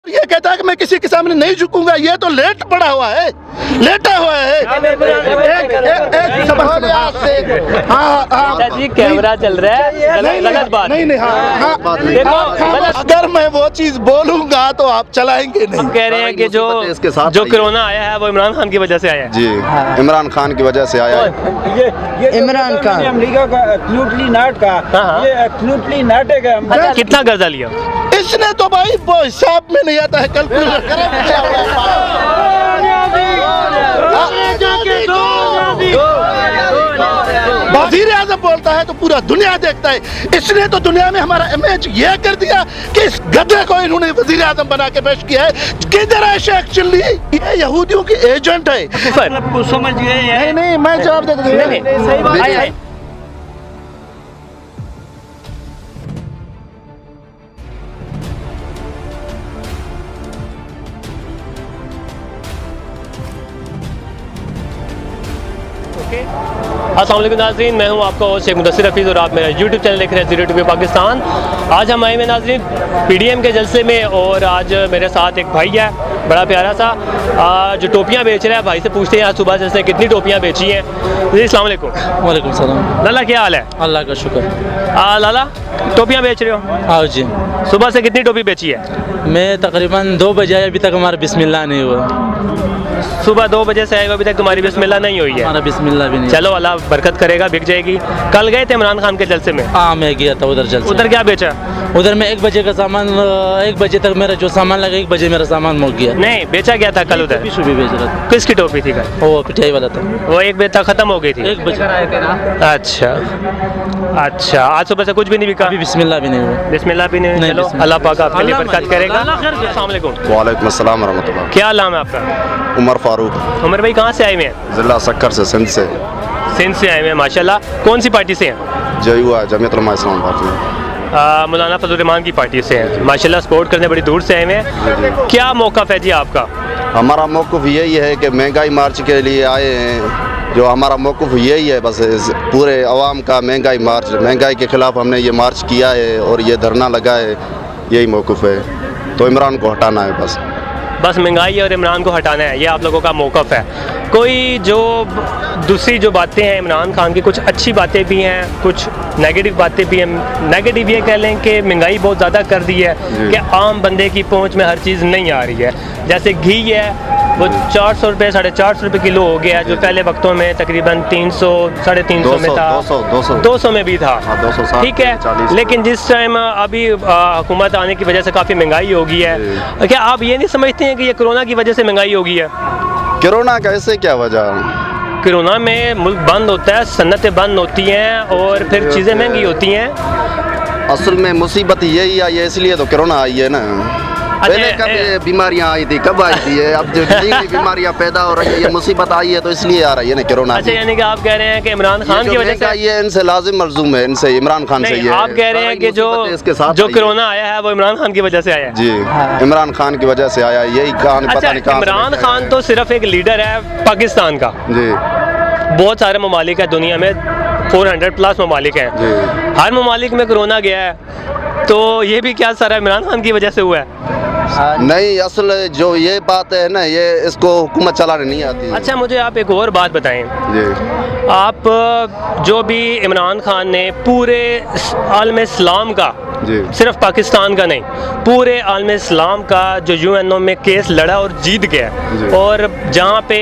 ये कहता है कि मैं किसी के सामने नहीं झुकूंगा, ये तो लेट पड़ा हुआ है, लेटा हुआ है। जी कैमरा चल रहा है, गलत बात नहीं। अगर मैं वो चीज बोलूंगा तो आप चलाएंगे नहीं। हम कह रहे हैं कि जो कोरोना आया है वो इमरान खान की वजह से आया है। जी, इमरान खान की वजह से आया है। ये इमरान खान अमेरिका का एब्सोल्युटली नॉट का, ये एब्सोल्युटली नॉट है। अच्छा, कितना कर्जा लिया इसने? तो भाई वो हिसाब में नहीं आता है, कैलकुलेटर वज़ीर आज़म बोलता है तो पूरा दुनिया देखता है। इसने तो दुनिया में हमारा इमेज ये कर दिया कि इस गधे को इन्होंने वज़ीर आज़म बना के पेश किया है। किधर है शेख चिल्ली? ये यहूदियों की एजेंट है। मतलब समझ गए? नहीं, मैं जवाब दे दूंगा। अस्सलाम वालेकुम नाज़रीन, मैं हूं आपका होस्ट शेख मुदस्सिर हफीज़ और आप मेरा यूट्यूब चैनल देख रहे हैं 0 पाकिस्तान। आज हम आए हैं नाज़रीन पीडीएम के जलसे में और आज मेरे साथ एक भाई है बड़ा प्यारा सा जो टोपियां बेच रहा है। भाई से पूछते हैं आज सुबह जलसे कितनी टोपियां बेची हैं। जी अस्सलाम वालेकुम। वालेकुम सलाम। लाला क्या हाल है? अल्लाह का शुक्र। लाला टोपियां बेच रहे हो? हाँ जी। सुबह से कितनी टोपी बेची है? मैं तकरीबन 2 बजे आया, अभी तक हमारा बिस्मिल्लाह नहीं हुआ। सुबह 2 बजे से आएगा, अभी तक तुम्हारी बिस्मिल्लाह नहीं हुई है? हमारा बिस्मिल्लाह भी नहीं। चलो अल्लाह बरकत करेगा, बिक जाएगी। कल गए थे इमरान खान के जलसे में? हाँ मैं गया था उधर जलसे। उधर क्या बेचा? उधर मैं 1 बजे का सामान, 1 बजे तक मेरा जो सामान लगा 1 बजे मेरा सामान मुक गया। नहीं बेचा गया था कल उधर? भी बेच रहा था। किसकी टोपी थी कल? वो पिटाई वाला था। वो 1 बजे तक खत्म हो गई थी। 1 बजे अच्छा, आज सुबह से कुछ भी नहीं बिका? अभी बिस्मिल्लाह भी नहीं हुआ। बिस्मिल्लाह भी नहीं? चलो अल्लाह पाक आपके लिए बरकत करेगा। अस्सलाम वालेकुम। वालेकुम अस्सलाम रहमतुल्लाह। क्या नाम है आपका? उमर फारूक। उमर भाई कहाँ से आए हुए हैं? जिला सक्कर से, सिंध से। सिंध से आए हुए हैं, माशाल्लाह। कौन सी पार्टी से हैं? जयुआ जमीयत उलमा इस्लाम पार्टी। मौलाना फजल रहमान की पार्टी से हैं, माशाल्लाह। सपोर्ट करने बड़ी दूर से आए हुए हैं। क्या मौक़िफ़ है जी आपका? हमारा मौक़िफ़ यही है कि महंगाई मार्च के लिए आए हैं। जो हमारा मौक़िफ़ यही है बस, पूरे अवाम का महंगाई मार्च, महंगाई के ख़िलाफ़ हमने ये मार्च किया है और ये धरना लगा है, यही मौक़िफ़ है। तो इमरान को हटाना है बस महंगाई और इमरान को हटाना है, ये आप लोगों का मौक़िफ़ है। कोई जो दूसरी जो बातें हैं इमरान खान की, कुछ अच्छी बातें भी हैं, कुछ नेगेटिव बातें भी हैं। नेगेटिव ये कह लें कि महंगाई बहुत ज़्यादा कर दी है कि आम बंदे की पहुंच में हर चीज़ नहीं आ रही है। जैसे घी है वो 400 रुपये 450 रुपये किलो हो गया, जो पहले वक्तों में तकरीबन 300 साढ़े 300 में था, 200 में भी था। ठीक है, लेकिन जिस टाइम अभी हुकूमत आने की वजह से काफ़ी महंगाई हो गई है, क्या आप ये नहीं समझते हैं कि ये कोरोना की वजह से महंगाई हो गई है? कोरोना कैसे, क्या वजह? कोरोना में मुल्क बंद होता है, सन्नतें बंद होती हैं और फिर चीज़ें महंगी होती हैं। असल में मुसीबत यही आई है, इसलिए तो कोरोना आई है ना। पहले कब बीमारियां आई थी, कब आई थी? अब जो नई बीमारियां पैदा हो रही है, ये मुसीबत आई है तो इसलिए आ रही है ना कोरोना। अच्छा, यानी कि आप कह रहे हैं कि इमरान खान की वजह से ये इनसे लाजिम मलजूम है, इनसे इमरान खान से ये। आप कह रहे हैं कि जो कोरोना आया है वो इमरान खान की वजह से आया है? जी, इमरान खान की वजह से आया, यही कहानी। अच्छा, इमरान खान तो सिर्फ एक लीडर है पाकिस्तान का। जी, बहुत सारे ममालिक है दुनिया में, 400+ ममालिक हैं। हर ममालिक में कोरोना गया है, तो ये भी क्या सारा इमरान खान की वजह से हुआ है? नहीं, असल जो ये बात है ना, ये इसको हुकूमत चलाने नहीं आती। अच्छा, मुझे आप एक और बात बताएं। जी, आप जो भी इमरान खान ने पूरे आलम इस्लाम का, सिर्फ पाकिस्तान का नहीं, पूरे आलम इस्लाम का जो UNO में केस लड़ा और जीत गया, और जहाँ पे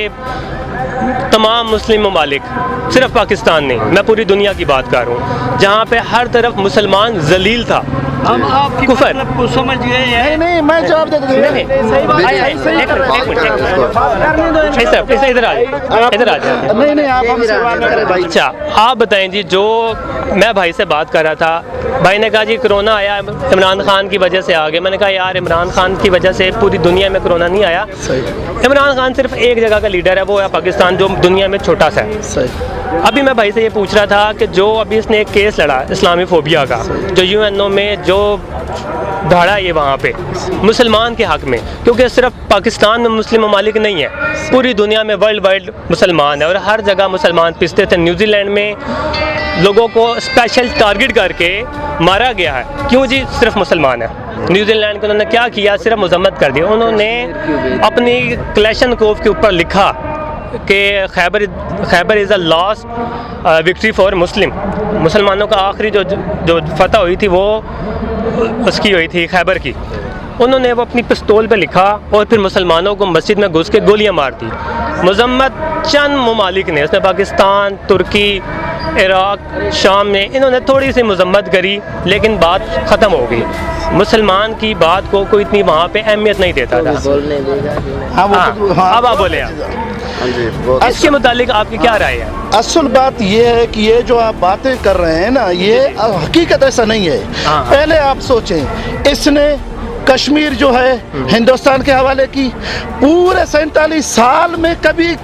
तमाम मुस्लिम ममालिक, सिर्फ पाकिस्तान नहीं, मैं पूरी दुनिया की बात कर रहा हूँ, जहाँ पे हर तरफ मुसलमान जलील था। हम आपकी मतलब को समझ गए? नहीं, मैं जवाब दे दूंगा। इधर आ जाए। नहीं, आप हमसे। अच्छा, आप बताएं जी, जो मैं भाई से बात कर रहा था, भाई ने कहा जी कोरोना आया इमरान खान की वजह से आ गया। मैंने कहा यार, इमरान खान की वजह से पूरी दुनिया में कोरोना नहीं आया। इमरान खान सिर्फ एक जगह का लीडर है, वो है पाकिस्तान, जो दुनिया में छोटा सा है। अभी मैं भाई से ये पूछ रहा था कि जो अभी इसने एक केस लड़ा इस्लामी फोबिया का, जो UNO में जो धाड़ा ये वहाँ पे मुसलमान के हक़ में, क्योंकि सिर्फ पाकिस्तान में मुस्लिम ममालिक नहीं है, पूरी दुनिया में वर्ल्ड वाइड मुसलमान है और हर जगह मुसलमान पिसते थे। न्यूजीलैंड में लोगों को स्पेशल टारगेट करके मारा गया है, क्यों जी? सिर्फ मुसलमान है। न्यूजीलैंड को उन्होंने क्या किया? सिर्फ मजम्मत कर दी। उन्होंने अपनी क्लैशनकोव के ऊपर लिखा कि Khaibar is a last victory for Muslim. मुसलमानों का आखिरी जो फतह हुई थी वो उसकी हुई थी खैबर की। उन्होंने वो अपनी पिस्तौल पे लिखा और फिर मुसलमानों को मस्जिद में घुस के गोलियां मार दी। मजम्मत चंद ममालिक ने, उसमें पाकिस्तान, तुर्की, इराक, शाम में इन्होंने थोड़ी सी मजम्मत करी, लेकिन बात ख़त्म हो गई। मुसलमान की बात को कोई इतनी वहाँ पे अहमियत नहीं देता था। अब आप बोले इसके मुतालिक आपकी क्या राय है? असल बात ये है कि ये जो आप बातें कर रहे हैं ना, ये हकीकत ऐसा नहीं है। पहले आप सोचें, इसने कश्मीर जो है हिंदुस्तान के हवाले की, पूरे 47 साल में कभी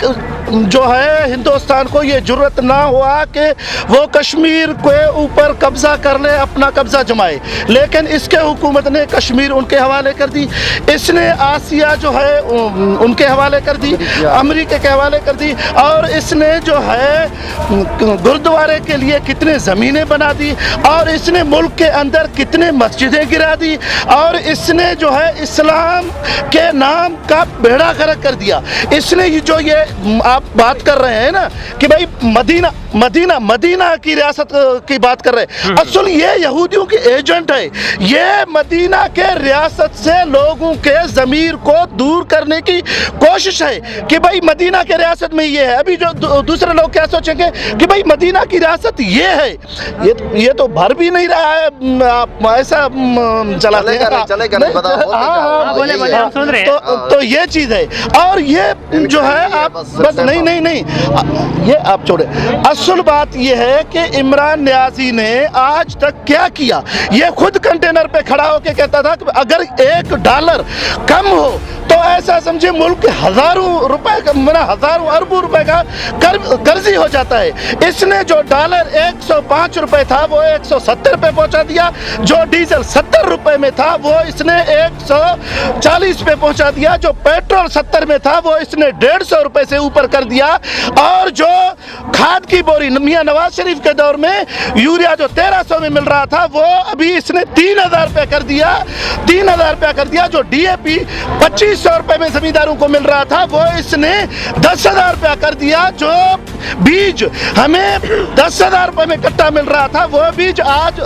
जो है हिंदुस्तान को ये जुर्रत ना हुआ कि वो कश्मीर के ऊपर कब्जा कर ले, अपना कब्जा जमाए, लेकिन इसके हुकूमत ने कश्मीर उनके हवाले कर दी। इसने आसिया जो है उनके हवाले कर दी, अमेरिका के हवाले कर दी, और इसने जो है गुरुद्वारे के लिए कितने ज़मीनें बना दी, और इसने मुल्क के अंदर कितने मस्जिदें गिरा दी, और इसने जो है इस्लाम के नाम का बेड़ा गर्क कर दिया। इसने जो ये आप बात कर रहे हैं ना कि भाई मदीना की रियासत की बात कर रहे हैं, असल ये यहूदियों की एजेंट है। ये मदीना के रियासत से लोगों के ज़मीर को दूर करने की कोशिश है कि भाई मदीना के रियासत में ये है। अभी जो दूसरे लोग क्या सोचेंगे कि भाई मदीना की रियासत ये है, ये तो भर भी नहीं रहा है, ऐसा चलाते हैं। तो ये चीज़ है, और ये जो है आप बस नहीं ये आप छोड़े। असल बात ये है कि इमरान न्याजी ने आज तक क्या किया? ये खुद कंटेनर पे खड़ा होकर कहता था कि अगर $1 कम हो तो ऐसा समझे मुल्क हज़ारों रुपए का, हज़ारों अरबों रुपए का कर्जी हो जाता है। इसने जो डॉलर 105 रुपए था वो 170 पे पहुंचा दिया, जो डीजल 70 रुपए में था वो इसने 140 पे पहुंचा दिया, जो पेट्रोल 70 में था वो इसने 150 रुपए से ऊपर कर दिया, और जो खाद की बोरी मियां नवाज शरीफ के दौर में यूरिया जो 1300 में मिल रहा था वो अभी इसने 3000 रुपये कर दिया, 3000 रुपया कर दिया। जो DAP 2500 रुपये में जमींदारों को मिल रहा था वो इसने 10,000 रुपया कर दिया। जो बीज हमें 10,000 रुपये में कट्टा मिल रहा था वो बीज आज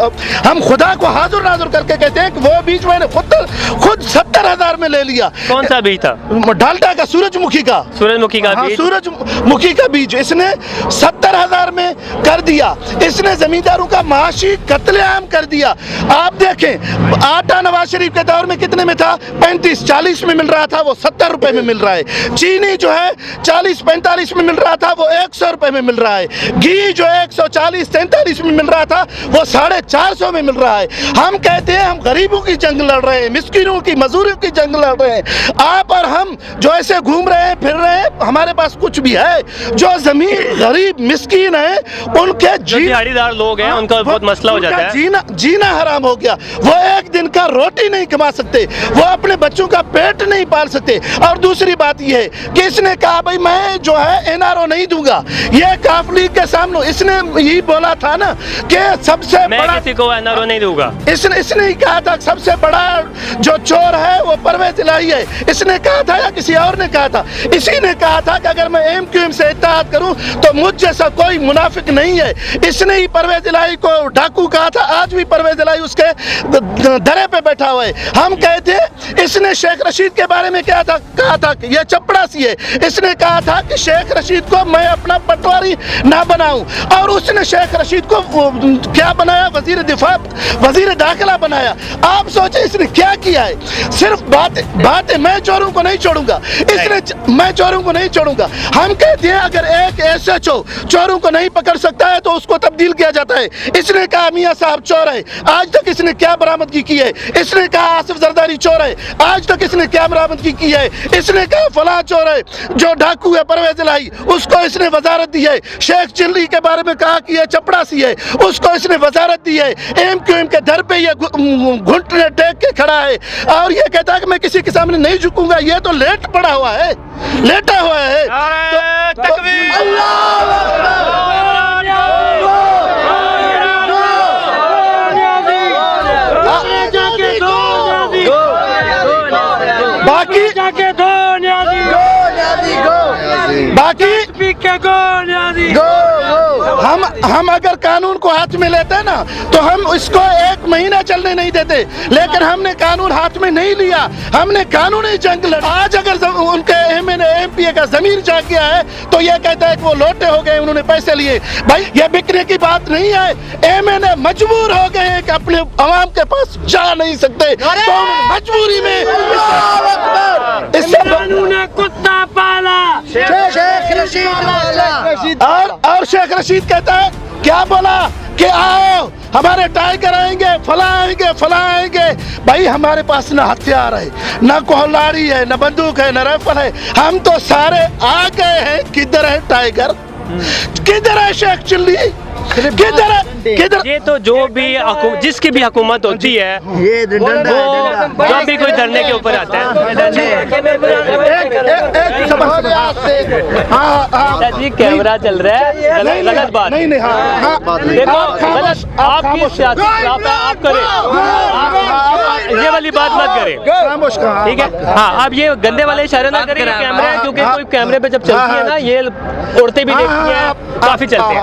हम खुदा को हाजुर नाजुर करके कहते हैं कि वो बीज मैंने खुद 70,000 में ले लिया। कौन सा बीज था? डाल्टा का, सूरजमुखी का बीज, सूरजमुखी का बीज इसने 70,000 में कर दिया। इसने जमींदारों का माशी कत्लेआम कर दिया। आप देखें, आटा नवाज शरीफ के दौर में कितने में था? 35-40 में मिल रहा था, वो 70 रुपए में मिल रहा है। चीनी जो है 40-45 में मिल रहा था, वो 100 रुपए में मिल रहा है। घी जो 140-43 में मिल रहा था वो 450 में मिल रहा है। हम कहते हैं हम गरीबों की जंग लड़ रहे हैं, मिस्किनों की, मजदूरों की जंग लड़ रहे हैं। आप और हम जो ऐसे घूम रहे हैं, फिर रहे हैं, हमारे पास कुछ भी है। जो जमीन गरीब मिस्कीन है, उनके दिहाड़ीदार लोग हैं, उनका बहुत मसला हो जाता है। जीना हराम हो गया। वो एक दिन का रोटी नहीं कमा सकते, वो अपने बच्चों का पेट नहीं पाल सकते। और दूसरी बात ये है कि इसने कहा भाई मैं जो है NRO नहीं दूंगा। ये काफ लीग के सामने इसने यही बोला था ना कि सबसे बड़ा, किसी को NRO नहीं दूंगा। इसने ही कहा था सबसे बड़ा जो चोर है वो परवेज इलाही है। इसने कहा था या किसी और ने कहा था? इसी ने कहा था कि अगर मैं MQM से इत्तेहाद करूं तो मुझ जैसा कोई मुनाफिक नहीं है। इसने ही परवेज इलाही को डाकू कहा था, आज भी परवेज इलाही उसके धरे पे बैठा हुआ है। हम कहते हैं इसने शेख रशीद के बारे में क्या था? कहा था कि ये चपड़ासी है। इसने कहा था कि शेख रशीद को मैं अपना पटवारी ना बनाऊं, और उसने शेख रशीद को क्या बनाया? वजीर दिफा, वजीर दाखिला बनाया। आप सोचे इसने क्या किया है? सिर्फ बात है, मैं चोरों को नहीं छोड़ूंगा। मैं चोरों को नहीं छोड़ूंगा। हम कहते हैं अगर एक SHO चोरों को नहीं पकड़ सकता है तो उसको तब्दील किया जाता है। इसने कहा मियां साहब चोर है, आज तक इसने क्या बरामदगी की है? इसने कहा आसिफ जरदारी चोर है, आज तक इसने क्या बरामदगी की है। इसने कहा फला चोर है, जो डाकू है परवेज इलाही, उसको इसने वजारत दी है। शेख चिल्ली के बारे में कहा कि ये चपड़ासी है, उसको इसने वजारत दी है। MQM के दर पे ये घुटने टेक के खड़ा है और ये कहता है कि मैं किसी के सामने नहीं झुकूंगा। ये तो लेट पड़ा हुआ है, लेटा हुआ है। बाकी हम अगर कानून को हाथ में लेते ना तो हम इसको 1 महीना चलने नहीं देते, लेकिन हमने कानून हाथ में नहीं लिया, हमने कानूनी जंग लड़ी। आज अगर उनके MPA का जमीर जा गया है तो ये कहता है कि वो लोटे हो गए, उन्होंने पैसे लिए। भाई ये बिकने की बात नहीं है। MNA मजबूर हो गए हैं कि अपने आवाम के पास जा नहीं सकते, तो मजबूरी में कुत्ता पाला और शेख रशीद कहता है, क्या बोला कि आओ हमारे टाइगर आएंगे, फला आएंगे, फला आएंगे। भाई हमारे पास न हथियार है, न कोहलाड़ी है, न बंदूक है, न राइफल है। हम तो सारे आ गए हैं। किधर है टाइगर, किधर है शेख चिल्ली, किधर है, किधर? ये तो जो भी जिसकी भी हुकूमत होती है ये वो जब भी कोई धरने के ऊपर आता है। जी कैमरा चल रहा है, गलत बात नहीं। देखो गलत आपकी सियासत आप करें, ये वाली बात मत करें, ठीक है। हाँ आप ये गंदे वाले इशारे ना करें, कैमरा है क्योंकि कोई कैमरे पे जब चलती है ना ये उड़ते भी देखती हैं, काफी चलते हैं।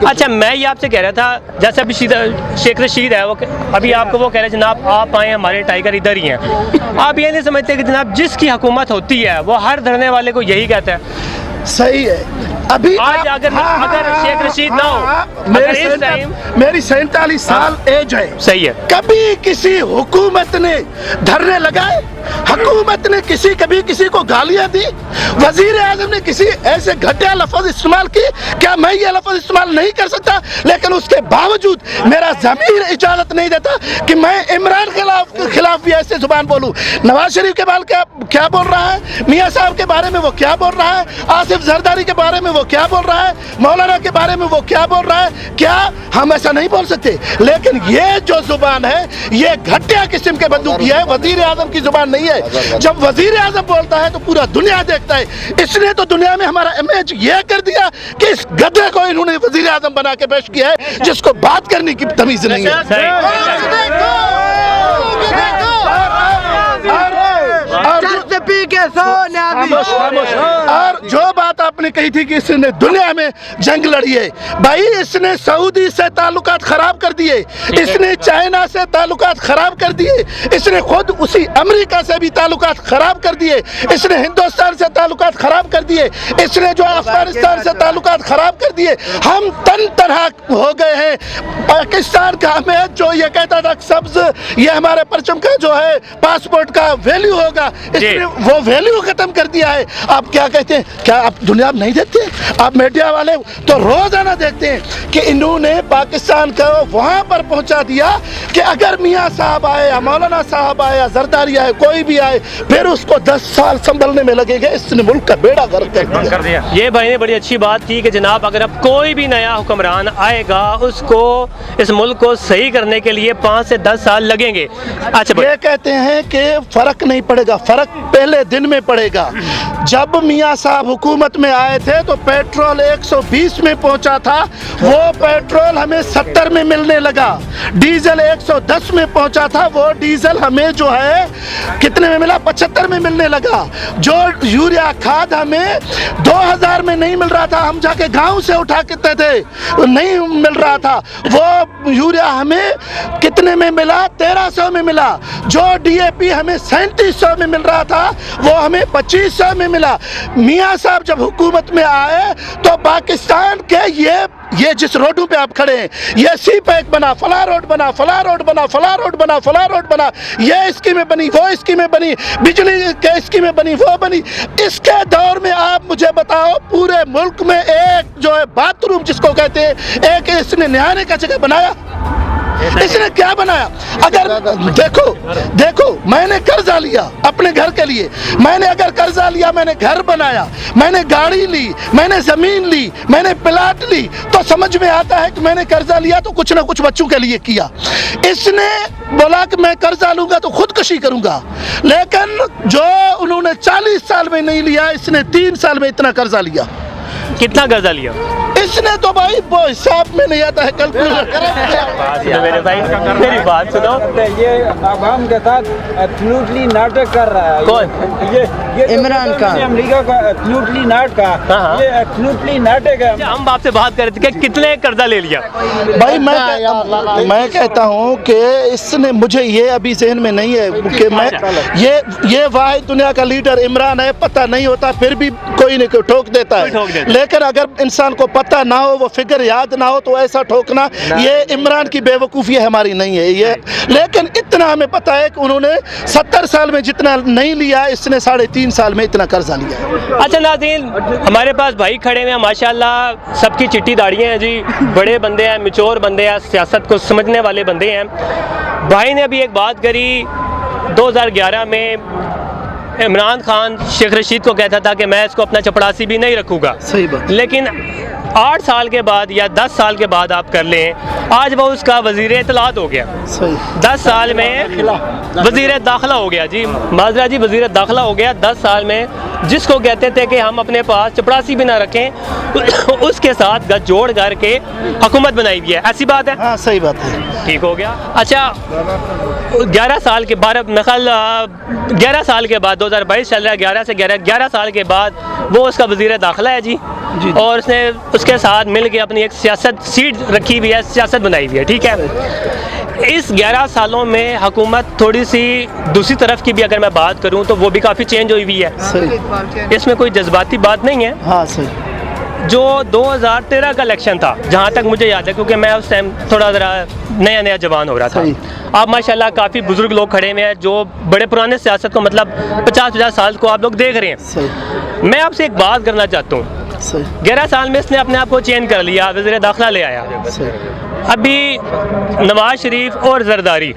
अच्छा मैं ये आपसे कह रहा था, जैसे अभी शेख रशीद है वो अभी आपको वो कह रहे हैं जनाब आप आए हमारे टाइगर इधर ही हैं। आप ये नहीं समझते कि जनाब जिसकी हुकूमत होती है वो हर धरने वाले को यही कहता है। सही है। अभी आज अगर शेख रशीद ना हो, मेरी 47 साल एज है, सही है। कभी किसी हुकूमत ने धरने लगाए, हुकूमत ने कभी किसी को गालियां दी, वजीर आजम ने किसी ऐसे घटिया लफ्ज इस्तेमाल की? क्या मैं ये लफ्ज इस्तेमाल नहीं कर सकता? लेकिन उसके बावजूद मेरा ज़मीर इजाजत नहीं देता कि मैं इमरान खिलाफ भी ऐसे जुबान बोलूं। नवाज शरीफ के बारे क्या बोल रहा है, मियाँ साहब के बारे में वो क्या बोल रहा है, आसिफ जरदारी के बारे में वो क्या बोल रहा है, मौलाना के बारे में वो क्या बोल रहा है? क्या हम ऐसा नहीं बोल सकते? लेकिन ये जो जुबान है ये घटिया किस्म के बंदूक है, वजीर आजम की जुबान नहीं है। जब वजीर आजम बोलता है तो पूरा दुनिया देखता है। इसने तो दुनिया में हमारा इमेज ये कर दिया कि इस गधे को इन्होंने वजीर आजम बना के पेश किया है जिसको बात करने की तमीज नहीं है। और जो बात आपने कही थी कि इसने दुनिया में जंग लड़ी है, भाई इसने सऊदी से ताल्लुकात खराब कर दिए, इसने चाइना से ताल्लुकात खराब कर दिए, इसने खुद उसी अमेरिका से भी ताल्लुकात खराब कर दिए, इसने हिंदुस्तान से ताल्लुकात खराब कर दिए, इसने जो अफगानिस्तान से ताल्लुकात खराब कर दिए। हम तन तनहा हो गए हैं। पाकिस्तान का हमें जो ये कहता था सब्ज ये हमारे परचम का जो है पासपोर्ट का वैल्यू होगा, इसने वो वैल्यू खत्म कर दिया है। आप क्या कहते हैं, क्या आप दुनिया में नहीं देखते? आप मीडिया वाले तो रोजाना देखते हैं कि इन्होंने पाकिस्तान को वहां पर पहुंचा दिया कि अगर मियाँ साहब आए या मौलाना साहब आए या जरदारी आए, कोई भी आए, फिर उसको 10 साल संभलने में लगेगा। इसने मुल्क का बेड़ा गर्क कर दिया। ये भाई ने बड़ी अच्छी बात की कि जनाब अगर अब कोई भी नया हुक्मरान आएगा उसको इस मुल्क को सही करने के लिए 5 से 10 साल लगेंगे। अच्छा ये कहते हैं कि फर्क नहीं पड़ेगा, फर्क पहले दिन में पड़ेगा। जब मियाँ साहब हुकूमत में आए थे तो पेट्रोल 120 में पहुंचा था, वो पेट्रोल हमें 70 में मिलने लगा। डीजल 110 में पहुंचा था, वो डीजल हमें जो है कितने में मिला? 75 में मिलने लगा। जो यूरिया खाद हमें 2000 में नहीं मिल रहा था, हम जाके गांव से उठा के थे, नहीं मिल रहा था, वो यूरिया हमें कितने में मिला? 1300 में मिला। जो DAP हमें 3700 में मिल रहा था, वो हमें 2500 में मिला। मियाँ साहब जब हुकूमत में आए तो पाकिस्तान के ये जिस रोडों पे आप खड़े हैं, ये सी पैक बना, फला रोड बना, फला रोड बना, फला रोड बना, फला रोड बना, ये स्कीमें बनी, वो स्कीमें बनी, बिजली के स्कीमें बनी, वो बनी। इसके दौर में आप मुझे बताओ पूरे मुल्क में एक जो है बाथरूम जिसको कहते हैं, एक इसने नहाने का जगह बनाया? इसने क्या बनाया? अगर देखो मैंने कर्जा लिया अपने घर के लिए, मैंने अगर कर्जा लिया, मैंने घर बनाया, मैंने गाड़ी ली, मैंने जमीन ली, मैंने प्लाट ली, तो समझ में आता है कि मैंने कर्जा लिया तो कुछ ना कुछ बच्चों के लिए किया। इसने बोला कि मैं कर्जा लूंगा तो खुदकुशी करूंगा, लेकिन जो उन्होंने 40 साल में नहीं लिया, इसने 3 साल में इतना कर्जा लिया। कितना कर्जा लिया इसने? तो भाई वो हिसाब में नहीं आता है, कैलकुलेटर मेरे भाई मेरी बात सुनो। ये अवाम के साथ एब्सोल्युटली नाटक कर रहा है। कौन? ये इमरान खान। अमेरिका का एब्सोल्युटली नाटक का, ये एब्सोल्युटली नाटक है। हम आपसे बात कर रहे थे कि कितने कर्जा ले लिया। भाई मैं कहता हूँ कि इसने, मुझे ये अभी जहन में नहीं है कि मैं ये वाहिद दुनिया का लीडर इमरान है, पता नहीं होता फिर भी कोई न कोई ठोक देता है। लेकिन अगर इंसान को पता ना हो, वो फिगर याद ना हो, तो ऐसा ठोकना ये इमरान की बेवकूफ़ी हमारी नहीं है ये। लेकिन इतना हमें पता है कि उन्होंने 70 साल में जितना नहीं लिया, इसने 3.5 साल में इतना कर्जा लिया। अच्छा नाज़रीन, हमारे पास भाई खड़े हुए हैं माशाल्लाह, सबकी चिट्टी दाढ़ियाँ हैं जी, बड़े बंदे हैं, मैच्योर बंदे हैं, सियासत को समझने वाले बंदे हैं। भाई ने अभी एक बात करी, 2011 में इमरान खान शेख रशीद को कहता था कि मैं इसको अपना चपड़ासी भी नहीं रखूँगा। सही बात। लेकिन 8 साल के बाद या 10 साल के बाद आप कर लें, आज वो उसका वज़ीर इत्तलात हो गया। सही। 10 साल में वज़ीर दाखिला हो गया जी, माजरा जी, वज़ीर दाखिला हो गया 10 साल में। जिसको कहते थे कि हम अपने पास चपड़ासी भी ना रखें, उसके साथ गठजोड़ करके हुकूमत बनाई हुई है। ऐसी बात है? हाँ सही बात है। ठीक हो गया। अच्छा 11 साल के 11 साल के बाद 2022 चल रहा है, 11 साल के बाद वो उसका वज़ीर दाखिला है जी, और उसने उसके साथ मिल के अपनी एक सियासत सीट रखी हुई है, सियासत बनाई हुई है। ठीक है, इस 11 सालों में हुकूमत थोड़ी सी दूसरी तरफ की भी अगर मैं बात करूं तो वो भी काफ़ी चेंज हुई हुई है। सही। इसमें कोई जज्बाती बात नहीं है। हाँ सही। जो 2013 का इलेक्शन था, जहाँ तक मुझे याद है, क्योंकि मैं उस टाइम थोड़ा ज़रा नया जवान हो रहा था। आप माशाल्लाह काफ़ी बुजुर्ग लोग खड़े हुए हैं जो बड़े पुराने सियासत को, मतलब 50-50 साल को आप लोग देख रहे हैं। सही। मैं आपसे एक बात करना चाहता हूँ। 11 साल में इसने अपने आप को चेंज कर लिया, वज़ीर दाखिला ले आया। अभी नवाज शरीफ और जरदारी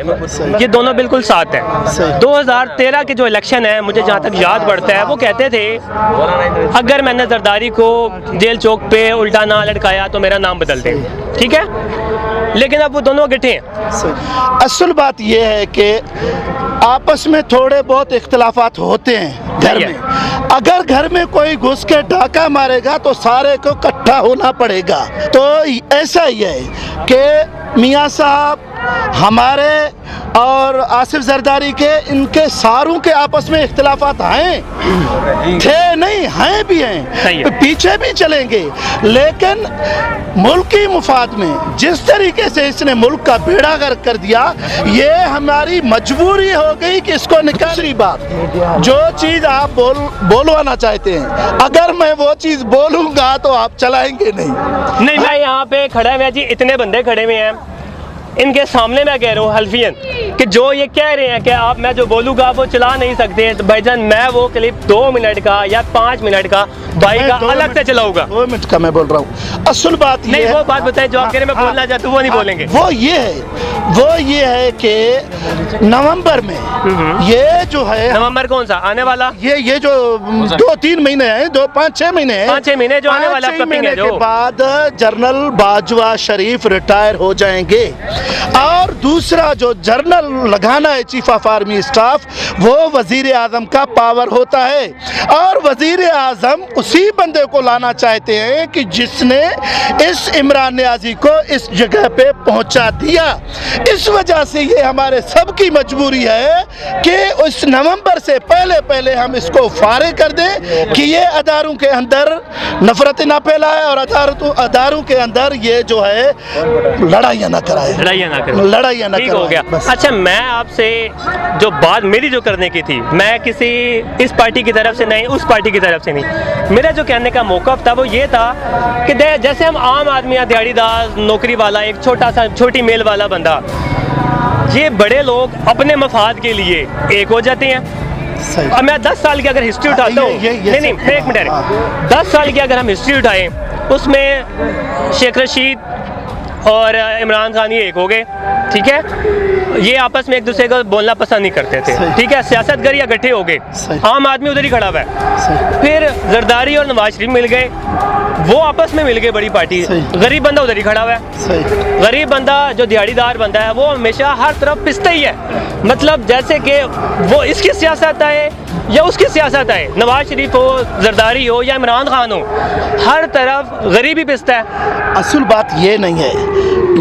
ये दोनों बिल्कुल साथ हैं। 2013 के जो इलेक्शन है, मुझे जहाँ तक याद पड़ता है, वो कहते थे अगर मैंने जरदारी को जेल चौक पे उल्टा ना लटकाया तो मेरा नाम बदल दें। ठीक है, लेकिन अब वो दोनों गिठे हैं। असल बात यह है कि आपस में थोड़े बहुत इख्तलाफात होते हैं घर में। अगर घर में कोई घुस के डाका मारेगा तो सारे को इकट्ठा होना पड़ेगा। तो ऐसा ही है कि मियाँ साहब हमारे और आसिफ जरदारी के, इनके सारों के आपस में इख्तलाफात हैं, थे नहीं, हैं भी हैं, पीछे भी चलेंगे, लेकिन मुल्की मुफाद में जिस तरीके से इसने मुल्क का बेड़ा गर्क कर दिया, ये हमारी मजबूरी हो गई कि इसको निकाली। बात जो चीज़ आप बोलवाना चाहते हैं, अगर मैं वो चीज़ बोलूँगा तो आप चलाएंगे नहीं। मैं यहाँ पे खड़ा हुआ जी, इतने बंदे खड़े हुए हैं, इनके सामने मैं कह रहा हूँ हल्फियन कि जो ये कह रहे हैं कि आप, मैं जो बोलूँगा वो चला नहीं सकते, तो भाईजान मैं वो क्लिप 2 मिनट का या 5 मिनट का भाई का अलग से चलाऊंगा। 2 मिनट का मैं बोल रहा हूँ। असल बात नहीं, वो बात बताए जो आप कह रहे हैं, मैं बोलना चाहता हूँ वो नहीं बोलेंगे। वो ये है कि नवंबर में ये जो है, नवंबर कौन सा आने वाला, ये जो 2-3 महीने हैं, 5-6 महीने हैं, 5-6 महीने जो आने वाला महीने के बाद जनरल बाजवा शरीफ रिटायर हो जाएंगे, और दूसरा जो जनरल लगाना है चीफ ऑफ आर्मी स्टाफ, वो वजीर आजम का पावर होता है, और वजीर आजम उसी बंदे को लाना चाहते हैं कि जिसने इस इमरान नियाज़ी को इस जगह पे पहुंचा दिया। इस वजह से ये हमारे सबकी मजबूरी है कि उस नवंबर से पहले हम इसको फारिग कर दें कि ये अदारों के अंदर नफरत ना फैलाए और अदारों के अंदर ये जो है लड़ाइयाँ ना कराए, लड़ाइयाँ ना हो गया। अच्छा, मैं आपसे जो बात मेरी जो करने की थी, मैं किसी इस पार्टी की तरफ से नहीं, उस पार्टी की तरफ से नहीं, मेरा जो कहने का मौक़िफ़ था वो ये था कि जैसे हम आम आदमी, दिहाड़ीदार, नौकरी वाला, एक छोटी मेल वाला बंदा, ये बड़े लोग अपने मफाद के लिए एक हो जाते हैं। अब मैं 10 साल की अगर हिस्ट्री उठाता हूँ, नहीं एक मिनट, 10 साल की अगर हम हिस्ट्री उठाएं, उसमें शेख रशीद और इमरान खान ये एक हो गए। ठीक है, ये आपस में एक दूसरे को बोलना पसंद नहीं करते थे, ठीक है, सियासतगर या इकट्ठे हो गए, आम आदमी उधर ही खड़ा हुआ है। फिर जरदारी और नवाज शरीफ मिल गए, वो आपस में मिल गए बड़ी पार्टी, गरीब बंदा उधर ही खड़ा हुआ है। गरीब बंदा जो दिहाड़ीदार बंदा है वो हमेशा हर तरफ पिसता ही है, मतलब जैसे कि वो इसकी सियासत आए या उसकी सियासत आए, नवाज शरीफ हो, जरदारी हो या इमरान खान हो, हर तरफ गरीब ही पिसता है। असल बात ये नहीं है,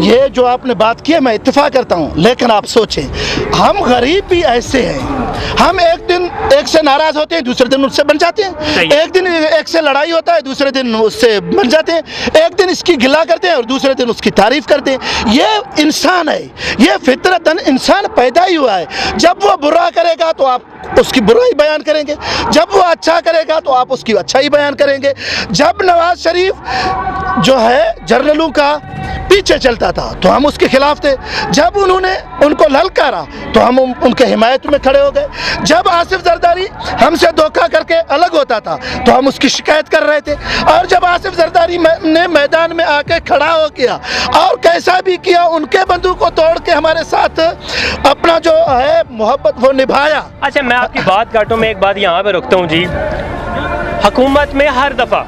ये जो आपने बात की है मैं इत्तेफाक करता हूँ, लेकिन आप सोचें हम गरीब भी ऐसे हैं, हम एक दिन एक से नाराज होते हैं, दूसरे दिन उससे बन जाते हैं, एक दिन एक से लड़ाई होता है, दूसरे दिन उससे बन जाते हैं, एक दिन इसकी गिला करते हैं और दूसरे दिन उसकी तारीफ करते हैं। ये इंसान है, ये फितरतन इंसान पैदा ही हुआ है। जब वो बुरा करेगा तो आप उसकी बुराई बयान करेंगे, जब वो अच्छा करेगा तो आप उसकी अच्छाई बयान करेंगे। जब नवाज शरीफ जो है जर्नलों का पीछे चलता था तो हम उसके खिलाफ थे, जब उन्होंने उनको ललकारा तो हम उनके हिमायत में खड़े हो गए, जब आसिफ जरदारी हमसे धोखा करके अलग होता था तो हम उसकी शिकायत कर रहे थे, और जब आसिफ जरदारी ने मैदान में आके खड़ा हो गया और कैसा भी किया, उनके बंदूक को तोड़ के हमारे साथ अपना जो है मोहब्बत वो निभाया। अच्छा, मैं आपकी बात काटूं, मैं एक बात यहाँ पे रुकता हूँ जी। हुकूमत में हर दफ़ा,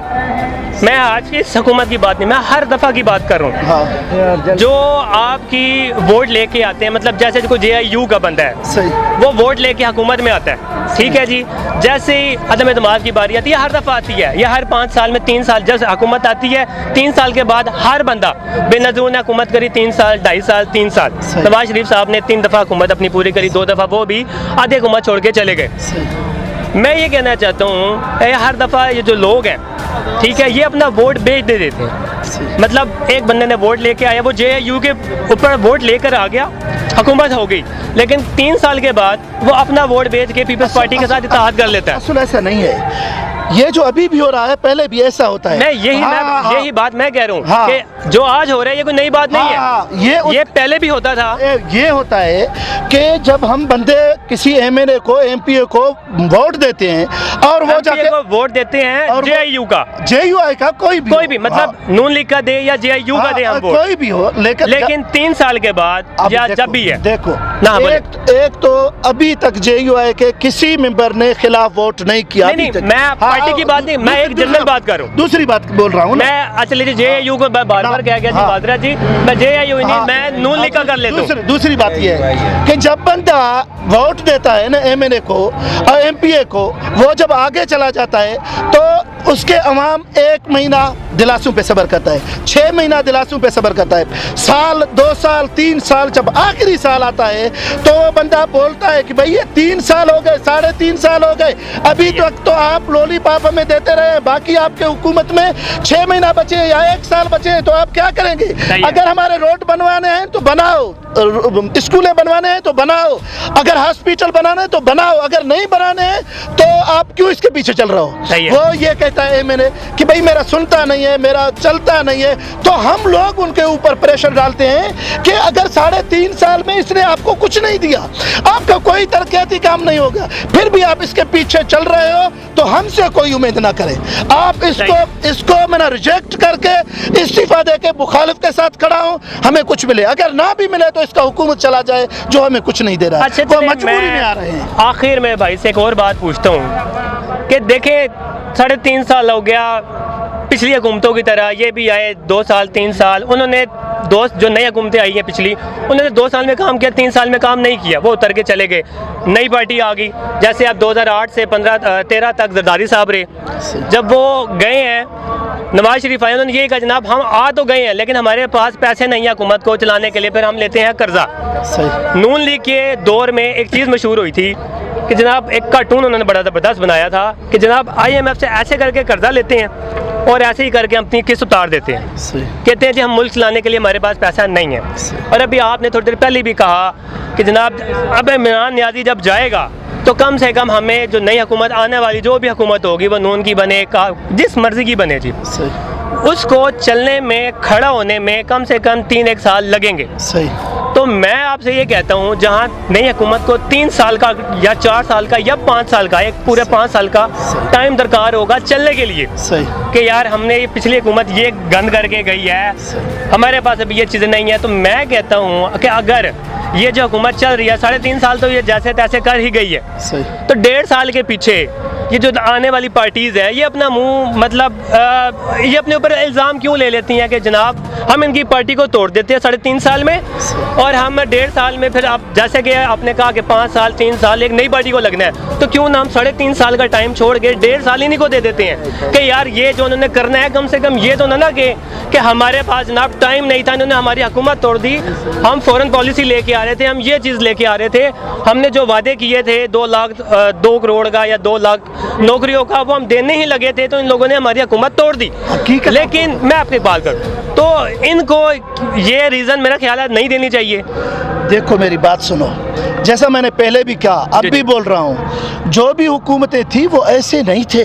मैं आज की इस हुकूमत की बात नहीं, मैं हर दफ़ा की बात कर रहा हूँ, हाँ। जो आपकी वोट लेके आते हैं, मतलब जैसे कोई JIU का बंदा है, सही, वो वोट लेके हुकूमत में आता है, ठीक है जी। जैसे ही अदम एतमाद की बारी आती है, हर दफ़ा आती है, या हर 5 साल में 3 साल, जब हुकूमत आती है 3 साल के बाद हर बंदा बेनज़ीर ने हुकूमत करी 3 साल, 2.5 साल, 3 साल। नवाज शरीफ साहब ने 3 दफ़ा हुकूमत अपनी पूरी करी, 2 दफ़ा वो भी आधे हुकूमत छोड़ के चले गए। मैं ये कहना चाहता हूँ, हर दफ़ा ये जो लोग हैं, ठीक है, ये अपना वोट बेच दे देते हैं। मतलब एक बंदे ने वोट लेके आया, वो JIU के ऊपर वोट लेकर आ गया, हुकूमत हो गई, लेकिन 3 साल के बाद वो अपना वोट बेच के पीपल्स पार्टी के साथ इत्तेहाद कर लेता है। असल ऐसा नहीं है, ये जो अभी भी हो रहा है पहले भी ऐसा होता है। मैं यही बात मैं कह रहा हूँ, हाँ, कि जो आज हो रहा है ये कोई नई बात नहीं है, हाँ, ये पहले भी होता था। ये होता है कि जब हम बंदे किसी MNA को, MPA को वोट देते हैं और वो जाके वोट देते हैं JIU का कोई भी मतलब नून लीग का दे या JIU का दे हम वोट, कोई भी हो, लेकिन 3 साल के बाद या जब भी है, देखो ना एक तो अभी तक JUI के किसी मेंबर ने खिलाफ वोट नहीं किया। नहीं, मैं पार्टी की बात नहीं, मैं एक जनरल बात कर रहा हूँ, दूसरी बात बोल रहा हूँ मैं। अच्छा लीजिए, JIU को बार बार कह गया जी बादरा जी, मैं JIU नहीं, मैं नून लीग का कर लेता हूँ। दूसरी बात ये है कि जब बंदा वोट देता है ना MNA को और MPA को, वो जब आगे चला जाता है तो उसके अवाम 1 महीना दिलासों पे सब्र करता है, 6 महीना दिलासों पे सब्र करता है, साल 2 साल 3 साल, जब आखिरी साल आता है तो वो बंदा बोलता है कि भाई ये 3 साल हो गए, 3.5 साल हो गए, अभी तक तो आप लॉलीपॉप हमें देते रहे, बाकी आपके हुकूमत में 6 महीना बचे या 1 साल बचे, तो आप क्या करेंगे? अगर हमारे रोड बनवाने हैं तो बनाओ, स्कूलें बनवाने हैं तो बनाओ, अगर हॉस्पिटल बनाने हैं तो बनाओ, अगर नहीं बनाने हैं तो आप क्यों इसके पीछे चल रहे हो? वो ये कहता है MNA कि भाई मेरा सुनता नहीं है, मेरा चलता नहीं है, तो हम लोग उनके ऊपर प्रेशर डालते हैं कि अगर 3.5 साल में इसने आपको कुछ नहीं दिया, आपका कोई तरक्याती काम नहीं होगा, फिर भी आप इसके पीछे चल रहे हो, तो हमसे कोई उम्मीद ना करें। आप इसको मैंने रिजेक्ट करके इस्तीफा दे के मुखालिफ के साथ खड़ा हूँ, हमें कुछ मिले, अगर ना भी मिले तो इसका हुकूमत चला जाए जो हमें कुछ नहीं दे रहा है। वो मजबूरी में आ रहे हैं। आखिर में भाई से एक और बात पूछता हूँ कि देखें 3.5 साल हो गया, पिछली हुकूमतों की तरह ये भी आए 2 साल 3 साल, उन्होंने जो नई हुकूमतें आई हैं पिछली, उन्होंने 2 साल में काम किया, 3 साल में काम नहीं किया, वो उतर के चले गए, नई पार्टी आ गई। जैसे अब 2008 से 13 तक जरदारी साहब रहे, जब वो गए हैं नवाज शरीफ आए, उन्होंने ये कहा जनाब हम आ तो गए हैं लेकिन हमारे पास पैसे नहीं है हुकूमत को चलाने के लिए, फिर हम लेते हैं कर्जा। नून लीग के दौर में एक चीज़ मशहूर हुई थी कि जनाब एक कार्टून उन्होंने बड़ा ज़बरदस्त बनाया था कि जनाब IMF से ऐसे करके कर्जा लेते हैं और ऐसे ही करके हम अपनी किस्त उतार देते हैं, कहते हैं जी हम मुल्क चलाने के लिए हमारे पास पैसा नहीं है। और अभी आपने थोड़ी देर पहले भी कहा कि जनाब अब इमरान नियाज़ी जब जाएगा तो कम से कम हमें जो नई हुकूमत आने वाली, जो भी हुकूमत होगी वो नून की बने, जिस मर्जी की बने जी, उसको चलने में, खड़ा होने में कम से कम 3-1 साल लगेंगे। तो मैं आपसे ये कहता हूँ, जहाँ नई हुकूमत को 3 साल का या 4 साल का या 5 साल का, एक पूरे 5 साल का टाइम दरकार होगा चलने के लिए, सही कि यार हमने ये पिछली हुकूमत ये गंद करके गई है, हमारे पास अभी ये चीज़ें नहीं है। तो मैं कहता हूँ कि अगर ये जो हुकूमत चल रही है 3.5 साल तो ये जैसे तैसे कर ही गई है, सही। तो 1.5 साल के पीछे ये जो आने वाली पार्टीज़ है ये अपना मुंह मतलब ये अपने ऊपर इल्ज़ाम क्यों ले लेती हैं कि जनाब हम इनकी पार्टी को तोड़ देते हैं 3.5 साल में, और हम 1.5 साल में फिर आप जैसे कि आपने कहा कि 5 साल 3 साल एक नई पार्टी को लगना है, तो क्यों ना हम 3.5 साल का टाइम छोड़ के 1.5 साल इन्हीं को दे देते हैं कि यार ये जो उन्होंने करना है कम से कम ये तो ना कि हमारे पास जनाब टाइम नहीं था, इन्होंने हमारी हुकूमत तोड़ दी, हम फ़ौरन पॉलिसी लेके आ रहे थे, हम ये चीज़ लेके आ रहे थे, हमने जो वादे किए थे 2 करोड़ का या 2 लाख नौकरियों का वो हम देने ही लगे थे, तो इन लोगों ने हमारी हुकूमत तोड़ दी। लेकिन मैं आपकी बात करूँ तो इनको ये रीज़न मेरा ख्याल है नहीं देनी चाहिए। देखो मेरी बात सुनो, जैसा मैंने पहले भी कहा अब भी बोल रहा हूँ, जो भी हुकूमतें थी वो ऐसे नहीं थे।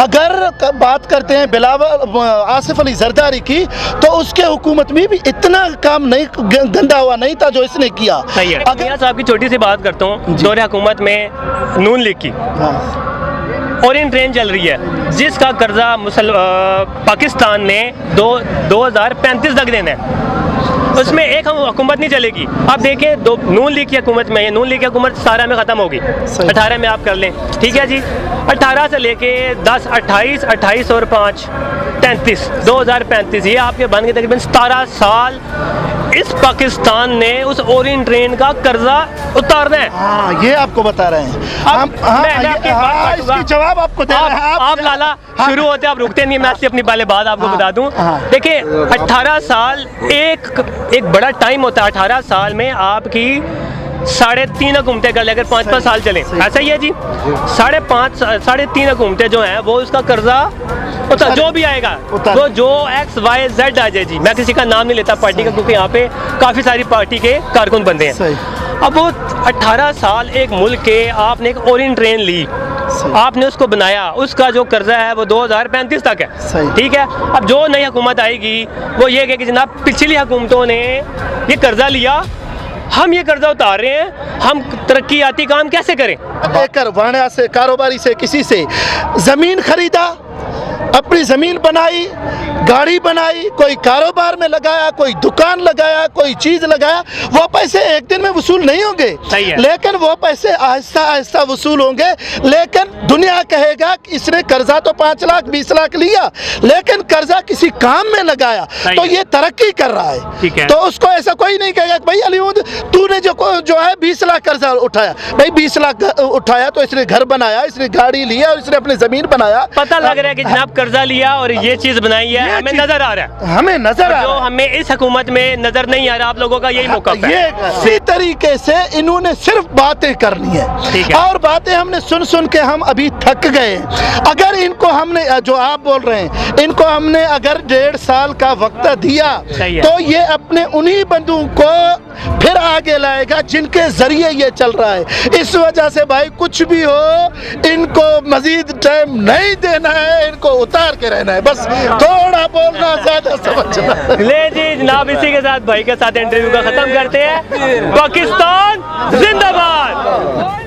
अगर बात करते हैं बिलावल आसिफ अली जरदारी की, तो उसके हुकूमत में भी इतना काम नहीं गंदा हुआ नहीं था जो इसने किया। सही है। मियां साहब की छोटी सी बात करता हूँ, दौरे हुकूमत में नून लीग की ओरियन ट्रेन चल रही है जिसका कर्जा पाकिस्तान ने 2035 तक देना है, उसमें एक हुकूमत नहीं चलेगी। आप देखें नून लीग की हुकूमत में, नून लीग की हुकूमत 17 में ख़त्म होगी, 18 में आप कर लें, ठीक है जी। 18 से लेके 10, 28, 28 और 5, 33, 2035, ये आपके बन के तकरीबन 17 साल इस पाकिस्तान ने उस ओरियन ट्रेन का कर्जा उतारना है। हाँ, ये आपको बता रहे हैं इसकी जवाब आपको दे रहे हैं आप लाला शुरू होते आप रुकते नहीं, मैं अपनी पहले बात आपको बता दूं। देखिए 18 साल एक बड़ा टाइम होता है। 18 साल में आपकी 3.5 हुकूमतें कर ले, अगर 5-5 साल चलें, ऐसा ही है जी। 3.5 हुकूमतें जो हैं वो उसका कर्जा जो भी आएगा वो जो XYZ आ जाए जी, मैं किसी का नाम नहीं लेता पार्टी का, क्योंकि यहाँ पे काफ़ी सारी पार्टी के कारकुन बनते हैं। अब वो 18 साल एक मुल्क के आपने एक ओरियन ट्रेन ली, आपने उसको बनाया, उसका जो कर्जा है वो 2035 तक है, ठीक है। अब जो नई हुकूमत आएगी वो ये कहे कि जनाब पिछली हुकूमतों ने ये कर्जा लिया, हम ये कर्जा उतार रहे हैं, हम तरक्कीयाती काम कैसे करें। लेकर वाणिया से, कारोबारी से, किसी से ज़मीन खरीदा, अपनी ज़मीन बनाई, गाड़ी बनाई, कोई कारोबार में लगाया, कोई दुकान लगाया, कोई चीज़ लगाया, वो पैसे एक दिन में वसूल नहीं होंगे, लेकिन वो पैसे आहिस्ता आहिस्ता वसूल होंगे। लेकिन दुनिया कहेगा कि इसने कर्जा तो 5 लाख 20 लाख लिया, लेकिन कर्जा किसी काम में लगाया तो ये तरक्की कर रहा है। तो उसको ऐसा कोई नहीं कहेगा कि भाई अलीउद तूने जो है 20 लाख कर्जा उठाया, भाई 20 लाख उठाया तो इसने घर बनाया, इसने गाड़ी लिया और इसने अपनी ज़मीन बनाया। पता लग रहा है कि जनाब कर्जा लिया और ये चीज़ बनाई है, हमें नजर आ रहा है, हमें नजर आ रहा है, जो हमें इस हुकूमत में नजर नहीं आ रहा। आप लोगों का यही मौका है। ये इसी तरीके से इन्होंने सिर्फ बातें करनी है, और बातें हमने सुन सुन के हम अभी थक गए। अगर इनको हमने, जो आप बोल रहे हैं, इनको हमने अगर 1.5 साल का वक्त दिया तो ये अपने उन्हीं बंदों को फिर आगे लाएगा जिनके जरिए ये चल रहा है। इस वजह से भाई कुछ भी हो, इनको मजीद टाइम नहीं देना है, इनको उतार के रहना है, बस थोड़ा बोलना ज्यादा समझना। ले जी जनाब, इसी के साथ भाई के साथ इंटरव्यू का खत्म करते हैं। पाकिस्तान जिंदाबाद।